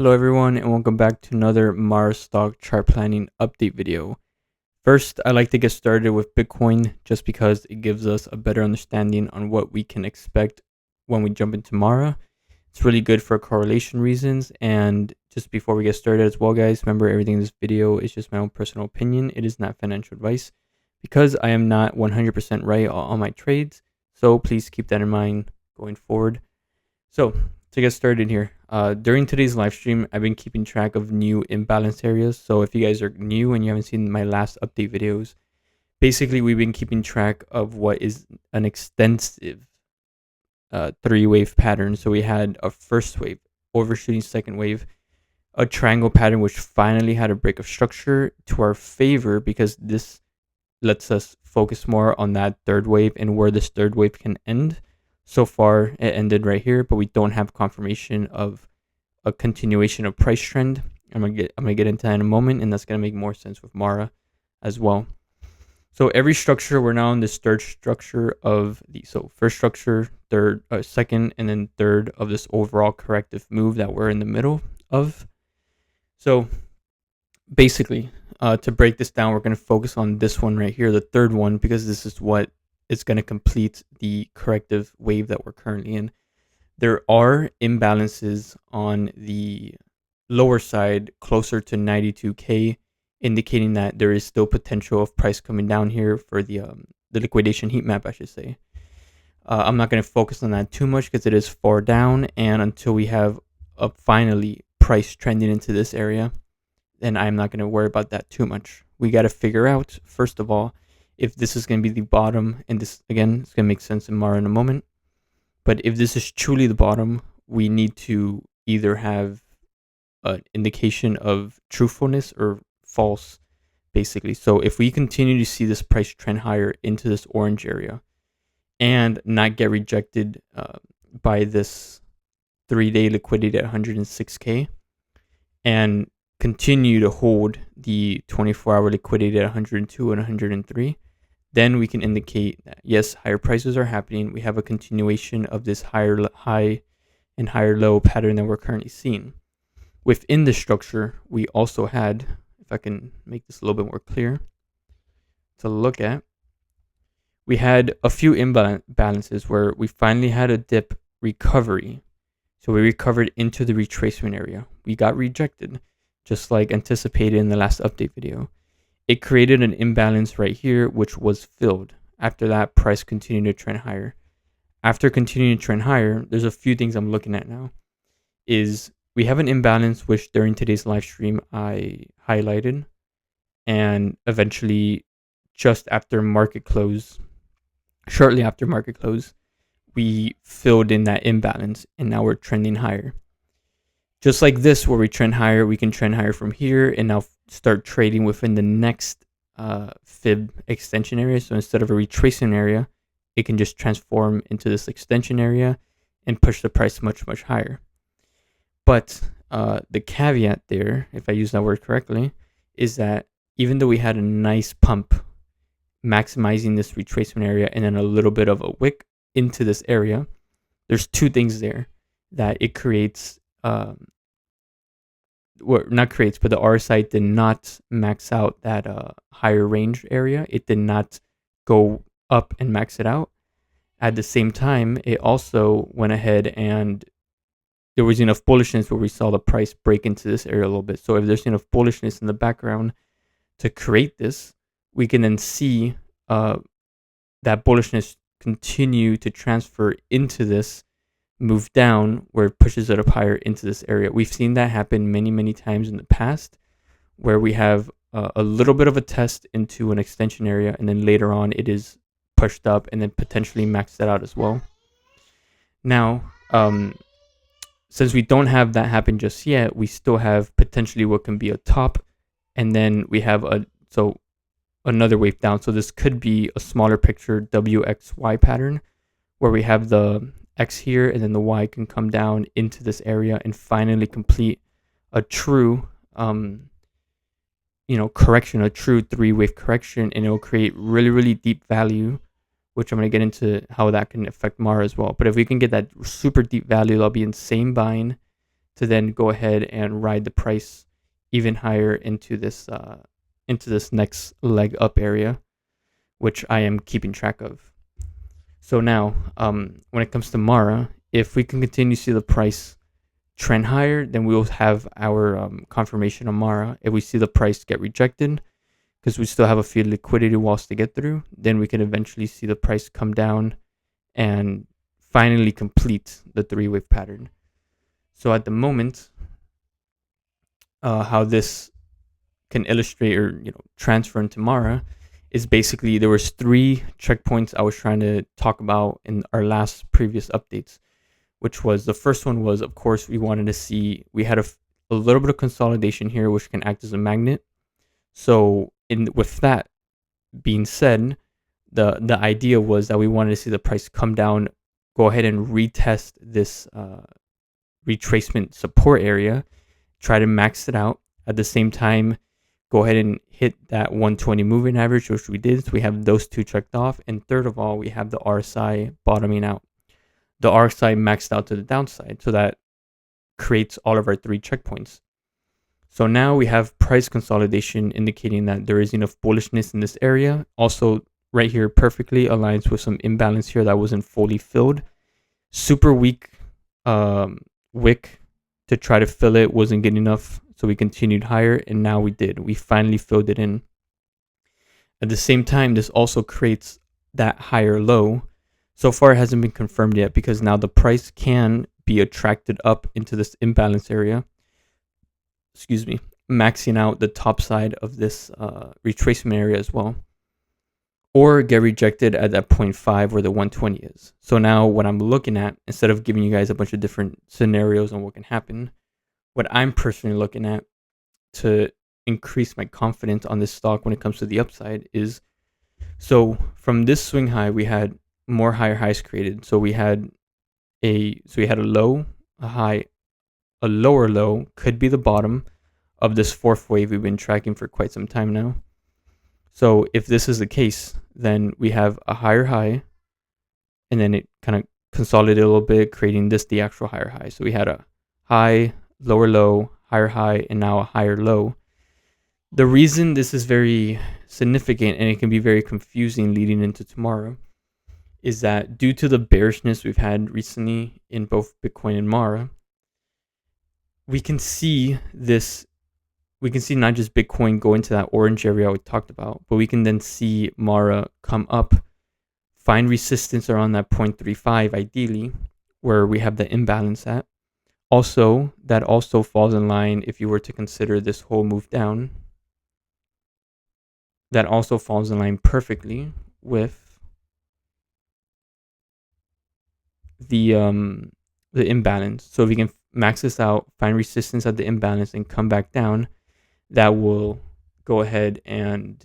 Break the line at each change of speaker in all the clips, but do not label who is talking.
Hello everyone and welcome back to another Mars stock chart planning update video. First, I like to get started with Bitcoin just because it gives us a better understanding on what we can expect when we jump into Mara. It's really good for correlation reasons, and just before we get started as well guys, remember everything in this video is just my own personal opinion. It is not financial advice because I am not 100% right on all my trades, so please keep that in mind going forward. So to get started here, during today's live stream, I've been keeping track of new imbalance areas. So if you guys are new and you haven't seen my last update videos, basically we've been keeping track of what is an extensive three-wave pattern. So we had a first wave, overshooting second wave, a triangle pattern which finally had a break of structure to our favor because this lets us focus more on that third wave and where this third wave can end. So far, it ended right here, but we don't have confirmation of a continuation of price trend. I'm gonna get into that in a moment, and that's gonna make more sense with Mara as well. So every structure, we're now in this third structure of the first structure, third, second, and then third of this overall corrective move that we're in the middle of. So basically, to break this down, we're gonna focus on this one right here, the third one, because this is what is going to complete the corrective wave that we're currently in. There are imbalances on the lower side closer to 92K, indicating that there is still potential of price coming down here for the liquidation heat map, I should say. I'm not going to focus on that too much because it is far down, and until we have a finally price trending into this area, then I'm not going to worry about that too much. We got to figure out, first of all, if this is going to be the bottom, and this, again, it's going to make sense in Mara in a moment. But if this is truly the bottom, we need to either have an indication of truthfulness or false, basically. So if we continue to see this price trend higher into this orange area and not get rejected by this 3-day liquidity at 106K and continue to hold the 24-hour liquidity at 102 and 103, then we can indicate that yes, higher prices are happening. We have a continuation of this higher high and higher low pattern that we're currently seeing. Within the structure, we also had, if I can make this a little bit more clear to look at, we had a few imbalances where we finally had a dip recovery. So we recovered into the retracement area. We got rejected, just like anticipated in the last update video. It created an imbalance right here, which was filled. After that, price continued to trend higher. After continuing to trend higher, there's a few things I'm looking at now. Is we have an imbalance, which during today's live stream I highlighted, and eventually just after market close, shortly after market close, we filled in that imbalance, and now we're trending higher. Just like this, where we trend higher, we can trend higher from here and now start trading within the next fib extension area. So instead of a retracement area, it can just transform into this extension area and push the price much, much higher. But the caveat there, if I use that word correctly, is that even though we had a nice pump maximizing this retracement area and then a little bit of a wick into this area, there's two things there that it creates. Well, not creates, but the RSI did not max out that higher range area. It did not go up and max it out. At the same time, it also went ahead and there was enough bullishness where we saw the price break into this area a little bit. So if there's enough bullishness in the background to create this, we can then see that bullishness continue to transfer into this, move down where it pushes it up higher into this area. We've seen that happen many, many times in the past where we have a little bit of a test into an extension area and then later on it is pushed up and then potentially maxed it out as well. Now, since we don't have that happen just yet, we still have potentially what can be a top, and then we have another wave down. So this could be a smaller picture WXY pattern where we have the X here and then the Y can come down into this area and finally complete a true correction, a true 3-wave correction, and it will create really, really deep value, which I'm going to get into how that can affect Mara as well. But if we can get that super deep value, that'll be insane buying to then go ahead and ride the price even higher into this next leg up area, which I am keeping track of. So now, when it comes to Mara, if we can continue to see the price trend higher, then we will have our confirmation on Mara. If we see the price get rejected, because we still have a few liquidity walls to get through, then we can eventually see the price come down and finally complete the 3-wave pattern. So at the moment, how this can illustrate or transfer into Mara is basically there was 3 checkpoints I was trying to talk about in our last previous updates, which was the first one was, of course, we wanted to see, we had a little bit of consolidation here, which can act as a magnet. So with that being said, the idea was that we wanted to see the price come down, go ahead and retest this retracement support area, try to max it out. At the same time, go ahead and hit that 120 moving average, which we did. So we have those 2 checked off. And third of all, we have the RSI bottoming out. The RSI maxed out to the downside. So that creates all of our 3 checkpoints. So now we have price consolidation indicating that there is enough bullishness in this area. Also, right here perfectly aligns with some imbalance here that wasn't fully filled. Super weak wick to try to fill it wasn't good enough. So we continued higher, and now we did. We finally filled it in. At the same time, this also creates that higher low. So far, it hasn't been confirmed yet because now the price can be attracted up into this imbalance area. Excuse me, maxing out the top side of this retracement area as well, or get rejected at that 0.5 where the 120 is. So now what I'm looking at, instead of giving you guys a bunch of different scenarios on what can happen, what I'm personally looking at to increase my confidence on this stock when it comes to the upside is, so from this swing high, we had more higher highs created. So we had a low, a high, a lower low could be the bottom of this 4th wave we've been tracking for quite some time now. So if this is the case, then we have a higher high, and then it kind of consolidated a little bit, creating the actual higher high. So we had a high, lower low, higher high, and now a higher low. The reason this is very significant and it can be very confusing leading into tomorrow is that due to the bearishness we've had recently in both Bitcoin and Mara, we can see not just Bitcoin go into that orange area we talked about, but we can then see Mara come up, find resistance around that 0.35 ideally, where we have the imbalance at. Also, that also falls in line if you were to consider this whole move down. That also falls in line perfectly with the imbalance. So if we can max this out, find resistance at the imbalance, and come back down, that will go ahead and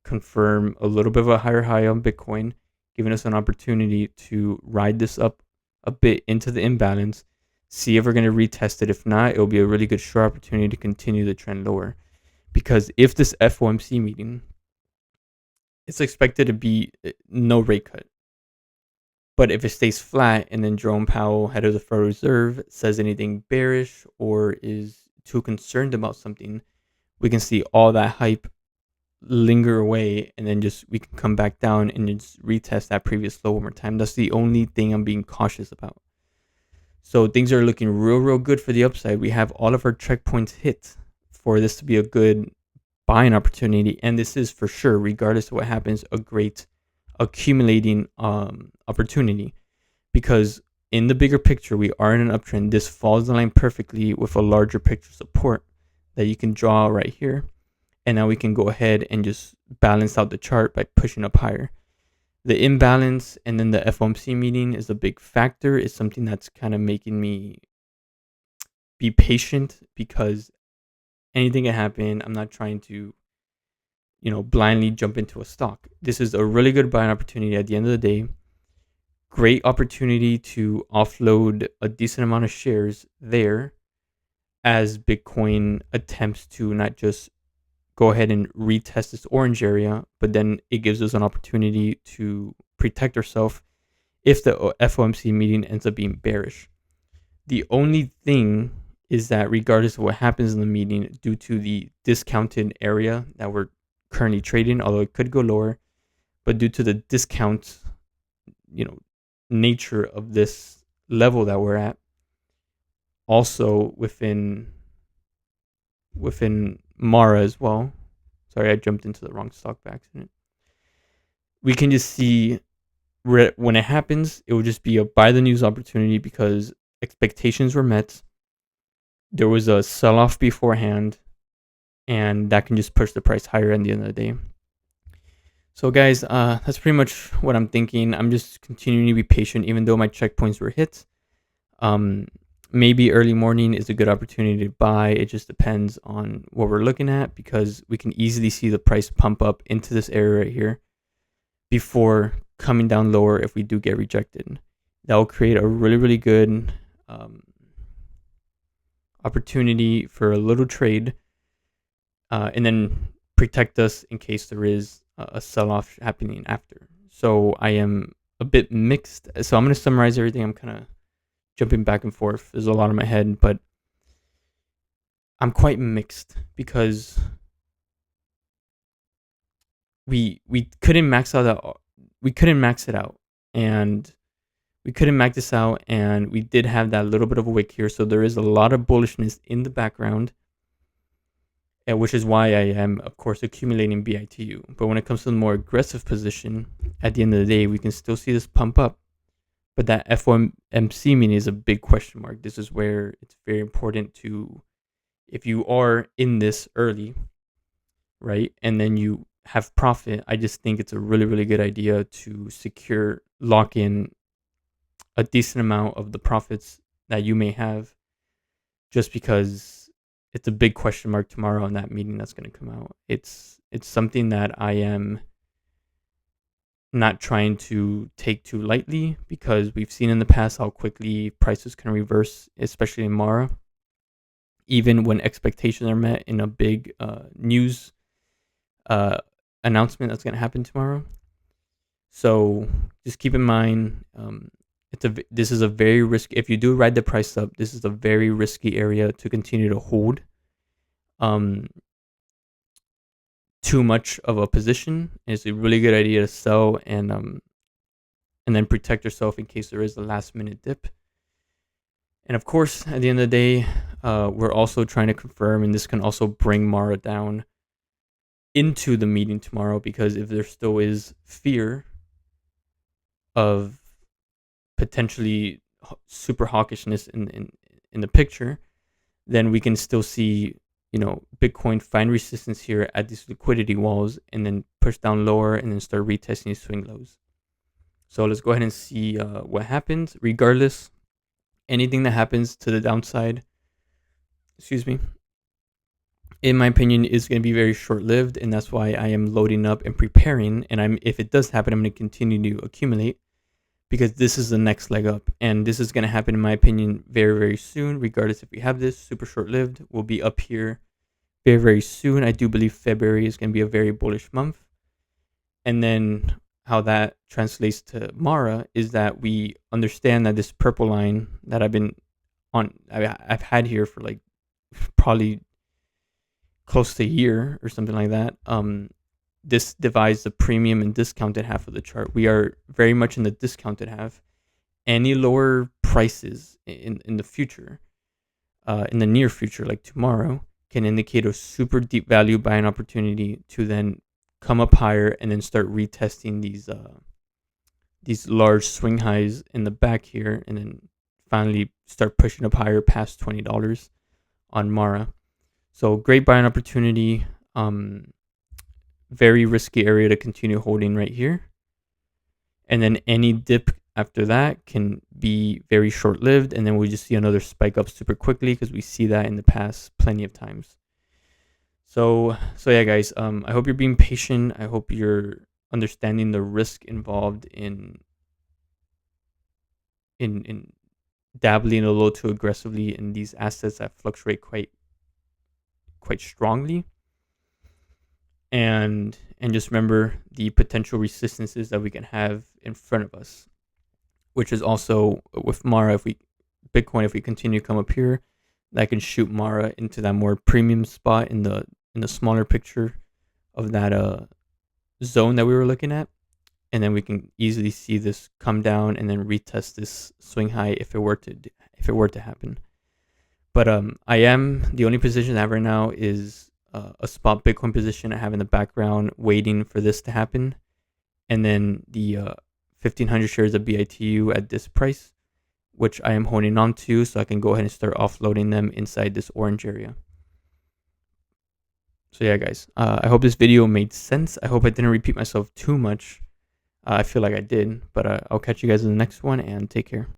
confirm a little bit of a higher high on Bitcoin, giving us an opportunity to ride this up a bit into the imbalance, see if we're going to retest it. If not, it'll be a really good short opportunity to continue the trend lower. Because if this FOMC meeting, it's expected to be no rate cut. But if it stays flat and then Jerome Powell, head of the Federal Reserve, says anything bearish or is too concerned about something, we can see all that hype linger away, and then we can come back down and just retest that previous low one more time. That's the only thing I'm being cautious about. So things are looking real good for the upside. We have all of our checkpoints hit for this to be a good buying opportunity, and this is for sure, regardless of what happens, a great accumulating opportunity, because in the bigger picture we are in an uptrend. This falls in line perfectly with a larger picture support that you can draw right here, and now we can go ahead and just balance out the chart by pushing up higher. The imbalance and then the FOMC meeting is a big factor. It's something that's kind of making me be patient, because anything can happen. I'm not trying to blindly jump into a stock. This is a really good buying opportunity at the end of the day. Great opportunity to offload a decent amount of shares there as Bitcoin attempts to not just go ahead and retest this orange area, but then it gives us an opportunity to protect ourselves if the FOMC meeting ends up being bearish. The only thing is that regardless of what happens in the meeting, due to the discounted area that we're currently trading, although it could go lower, but due to the discount, you know, nature of this level that we're at, also within Mara as well. Sorry, I jumped into the wrong stock by accident. We can just see when it happens, it will just be a buy the news opportunity because expectations were met. There was a sell off beforehand, and that can just push the price higher at the end of the day. So, guys, that's pretty much what I'm thinking. I'm just continuing to be patient, even though my checkpoints were hit. Maybe early morning is a good opportunity to buy. It just depends on what we're looking at because we can easily see the price pump up into this area right here before coming down lower if we do get rejected. That will create a really, really good opportunity for a little trade and then protect us in case there is a sell-off happening after. So I am a bit mixed. So I'm going to summarize everything. I'm kind of jumping back and forth. There's a lot in my head, but I'm quite mixed because we couldn't max out that we couldn't max it out, and we couldn't max this out, and we did have that little bit of a wick here. So there is a lot of bullishness in the background, which is why I am, of course, accumulating BITU. But when it comes to the more aggressive position, at the end of the day, we can still see this pump up. But that FOMC meaning is a big question mark. This is where it's very important to, if you are in this early, right, and then you have profit, I just think it's a really, really good idea to lock in a decent amount of the profits that you may have, just because it's a big question mark tomorrow on that meeting that's going to come out. It's something that I am not trying to take too lightly because we've seen in the past how quickly prices can reverse, especially in Mara, even when expectations are met in a big news announcement that's going to happen tomorrow. So just keep in mind, this is a very risky. If you do ride the price up, this is a very risky area to continue to hold. Too much of a position is a really good idea to sell and then protect yourself in case there is a last minute dip. And of course, at the end of the day, we're also trying to confirm, and this can also bring Mara down into the meeting tomorrow, because if there still is fear of potentially super hawkishness in the picture, then we can still see, Bitcoin find resistance here at these liquidity walls and then push down lower and then start retesting these swing lows. So let's go ahead and see what happens. Regardless, anything that happens to the downside, in my opinion, is going to be very short-lived, and that's why I am loading up and preparing. And if it does happen, I'm going to continue to accumulate, because this is the next leg up, and this is going to happen, in my opinion, very, very soon. Regardless if we have this, super short-lived, we'll be up here very, very soon. I do believe February is going to be a very bullish month. And then how that translates to Mara is that we understand that this purple line that I've had here for like probably close to a year or something like that. This divides the premium and discounted half of the chart. We are very much in the discounted half. Any lower prices in the future, in the near future, like tomorrow, can indicate a super deep value buying opportunity to then come up higher and then start retesting these large swing highs in the back here, and then finally start pushing up higher past $20 on Mara. So great buying opportunity. Very risky area to continue holding right here. And then any dip after that can be very short-lived, and then we just see another spike up super quickly, because we see that in the past plenty of times. So yeah, guys, I hope you're being patient. I hope you're understanding the risk involved in dabbling a little too aggressively in these assets that fluctuate quite strongly. And just remember the potential resistances that we can have in front of us, which is also with Mara, Bitcoin, if we continue to come up here, that can shoot Mara into that more premium spot in the smaller picture of that zone that we were looking at, and then we can easily see this come down and then retest this swing high if it were to happen. But I am the only position I have right now is a spot Bitcoin position I have in the background waiting for this to happen, and then the 1,500 shares of BITU at this price, which I am holding on to, so I can go ahead and start offloading them inside this orange area. So yeah, guys, I hope this video made sense. I hope I didn't repeat myself too much. I feel like I did, but I'll catch you guys in the next one, and take care.